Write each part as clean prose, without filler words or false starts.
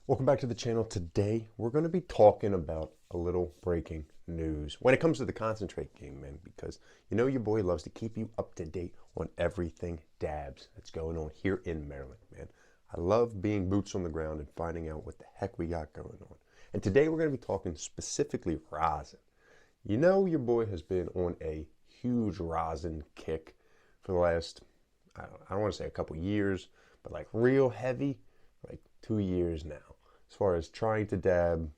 Welcome back to the channel. Today we're going to be talking about a little breaking news when it comes to the concentrate game, man, because you know your boy loves to keep you up to date on everything dabs that's going on here in Maryland, man. I love being boots on the ground and finding out what the heck we got going on. And today we're going to be talking specifically rosin. You know your boy has been on a huge rosin kick for the last, I don't want to say a couple years, but like real heavy, like 2 years now. As far as trying to dab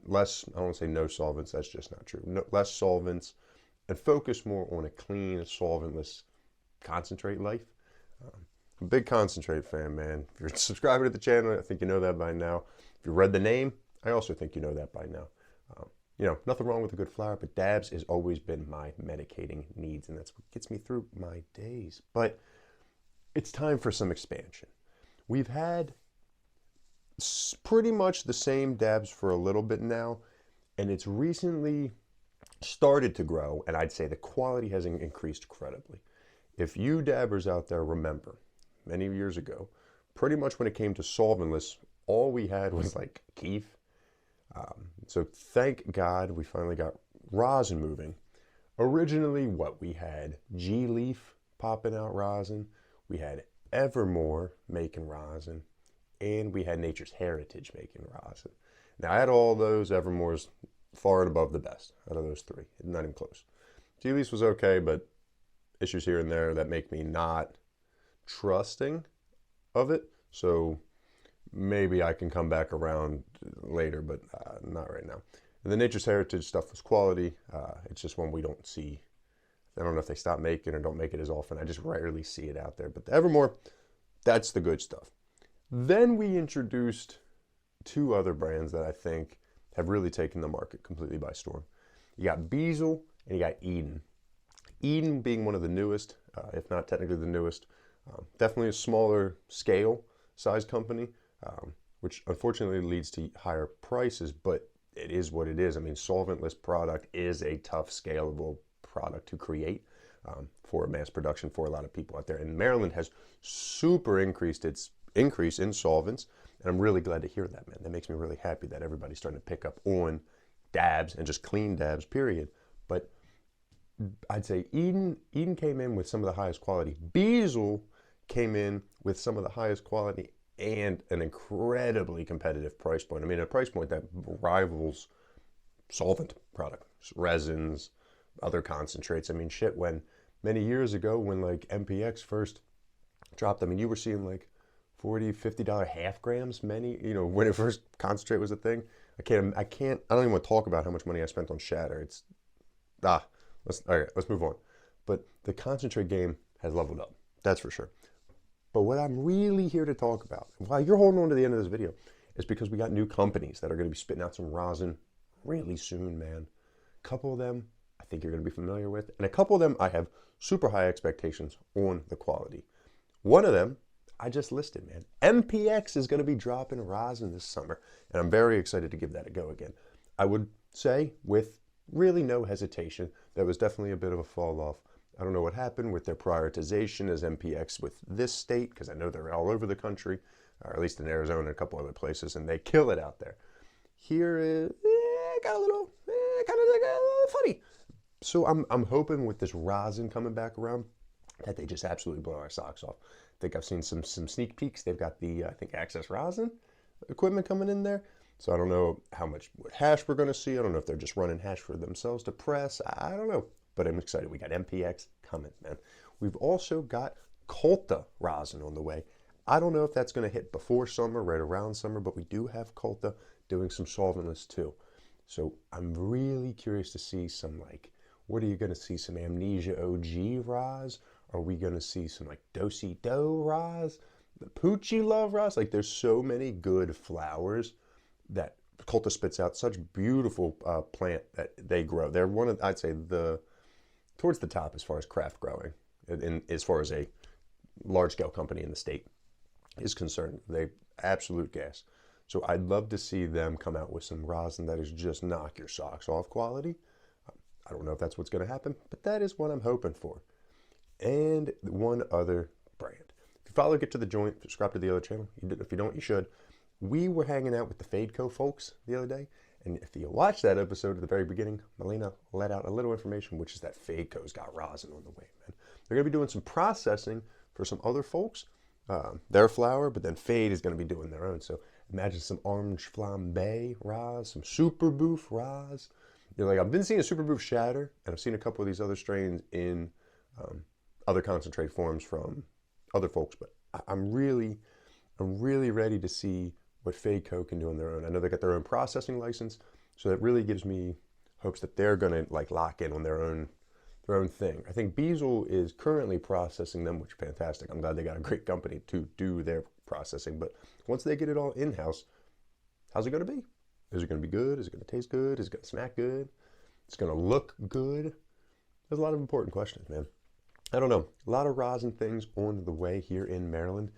less, I don't want to say no solvents, that's just not true. No, less solvents and focus more on a clean, solventless concentrate life. I'm a big concentrate fan, man. If you're subscribing to the channel, I think you know that by now. If you read the name, I also think you know that by now. You know, nothing wrong with a good flower, but dabs has always been my medicating needs, and that's what gets me through my days. But it's time for some expansion. We've had pretty much the same dabs for a little bit now, and it's recently started to grow, and I'd say the quality has increased credibly. If you dabbers out there remember, many years ago, pretty much when it came to solventless, all we had was like keef. So thank God we finally got rosin moving. Originally, what we had G-Leaf popping out rosin, we had Evermore making rosin, and we had Nature's Heritage making rosin. Now, I had all those. Evermore's far and above the best out of those three, not even close. G-Leaf was okay, but issues here and there that make me not trusting of it. So maybe I can come back around later, but not right now. And the Nature's Heritage stuff was quality. It's just one we don't see. I don't know if they stop making or don't make it as often. I just rarely see it out there. But the Evermore, that's the good stuff. Then we introduced two other brands that I think have really taken the market completely by storm. You got Beazle and you got Eden. Eden being one of the newest, if not technically the newest. Definitely a smaller scale size company, which unfortunately leads to higher prices, but it is what it is. I mean, solventless product is a tough, scalable product to create for mass production for a lot of people out there. And Maryland has super increased its increase in solvents, and I'm really glad to hear that, man. That makes me really happy that everybody's starting to pick up on dabs and just clean dabs, period. But I'd say Eden came in with some of the highest quality. Beazle came in with some of the highest quality and an incredibly competitive price point. I mean, a price point that rivals solvent products, resins, other concentrates. I mean, shit, when many years ago, when like MPX first dropped, I mean, you were seeing like $40, $50 half grams, many, you know, when it first concentrate was a thing. I don't even want to talk about how much money I spent on shatter. It's, all right, let's move on. But the concentrate game has leveled up, that's for sure. But what I'm really here to talk about, and why you're holding on to the end of this video, is because we got new companies that are going to be spitting out some rosin really soon, man. A couple of them I think you're going to be familiar with, and a couple of them I have super high expectations on the quality. One of them I just listed, man. MPX is going to be dropping rosin this summer, and I'm very excited to give that a go again. I would say with really no hesitation, that was definitely a bit of a fall off. I don't know what happened with their prioritization as MPX with this state, because I know they're all over the country, or at least in Arizona and a couple other places, and they kill it out there. Here is got a little kind of like a little funny. So I'm hoping with this rosin coming back around that they just absolutely blow our socks off. I think I've seen some sneak peeks. They've got the I think Access Rosin equipment coming in there. So I don't know how much hash we're going to see. I don't know if they're just running hash for themselves to press. I don't know. But I'm excited. We got MPX coming, man. We've also got Colta rosin on the way. I don't know if that's going to hit before summer, right around summer, but we do have Colta doing some solventless too. So I'm really curious to see some like, what are you going to see? Some Amnesia OG Ros? Are we going to see some like Dosey Do Ros? The Poochie Love Ros? Like there's so many good flowers that Colta spits out. Such beautiful plant that they grow. They're one of, I'd say, towards the top as far as craft growing, and as far as a large-scale company in the state is concerned. They absolute gas. So I'd love to see them come out with some rosin that is just knock your socks off quality. I don't know if that's what's going to happen, but that is what I'm hoping for. And one other brand. If you follow Get to the Joint, subscribe to the other channel. If you don't, you should. we were hanging out with the Fadeco folks the other day, and if you watch that episode at the very beginning, Melina let out a little information, which is that Fadeco's got rosin on the way, man. They're going to be doing some processing for some other folks, their flour, but then Fade is going to be doing their own. So imagine some orange flambe ros, some super boof ros. You're like, I've been seeing a super boof shatter, and I've seen a couple of these other strains in other concentrate forms from other folks, but I'm really ready to see what Fadeco can do on their own. I know they got their own processing license, so that really gives me hopes that they're gonna like lock in on their own thing. I think Beazle is currently processing them, which is fantastic. I'm glad they got a great company to do their processing. But once they get it all in-house, how's it gonna be? Is it gonna be good? Is it gonna taste good? Is it gonna smack good? It's gonna look good? There's a lot of important questions, man. I don't know. A lot of rosin things on the way here in Maryland,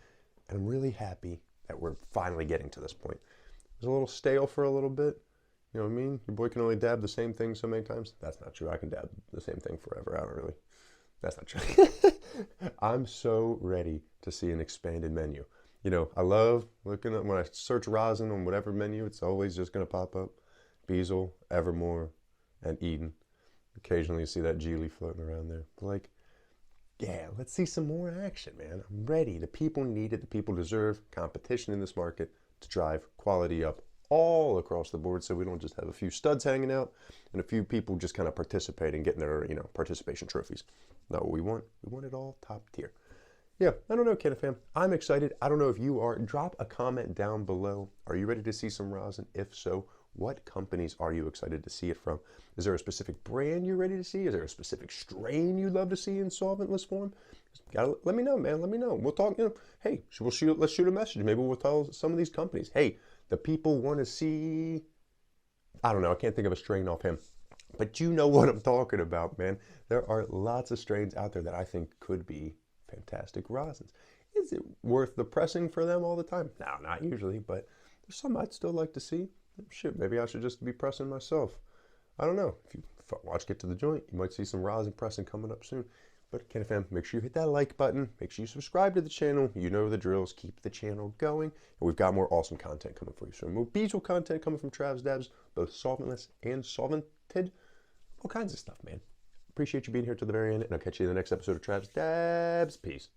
and I'm really happy that we're finally getting to this point. It was a little stale for a little bit. You know what I mean? Your boy can only dab the same thing so many times. That's not true. I can dab the same thing forever. I don't really. That's not true. I'm so ready to see an expanded menu. You know, I love looking at when I search rosin on whatever menu, it's always just going to pop up. Beazle, Evermore, and Eden. Occasionally you see that Geely floating around there. But like, yeah, let's see some more action, man. I'm ready. The people need it. The people deserve competition in this market to drive quality up all across the board, so we don't just have a few studs hanging out and a few people just kind of participating, getting their, you know, participation trophies. Not what we want. We want it all top tier. Yeah, I don't know, Canna fam. I'm excited. I don't know if you are. Drop a comment down below. Are you ready to see some rosin? If so, what companies are you excited to see it from? Is there a specific brand you're ready to see? Is there a specific strain you'd love to see in solventless form? Let me know, man. Let me know. We'll talk, you know, hey, let's shoot a message. Maybe we'll tell some of these companies, hey, the people want to see, I don't know, I can't think of a strain offhand, but you know what I'm talking about, man. There are lots of strains out there that I think could be fantastic rosins. Is it worth the pressing for them all the time? No, not usually, but there's some I'd still like to see. Shit, maybe I should just be pressing myself. I don't know. If you watch Get to the Joint, you might see some rosin pressing coming up soon. But Canna fam, make sure you hit that like button. Make sure you subscribe to the channel. You know the drills. Keep the channel going. And we've got more awesome content coming for you. So more Beazle content coming from Travs Dabs, both solventless and solvented. All kinds of stuff, man. Appreciate you being here to the very end, and I'll catch you in the next episode of Travs Dabs. Peace.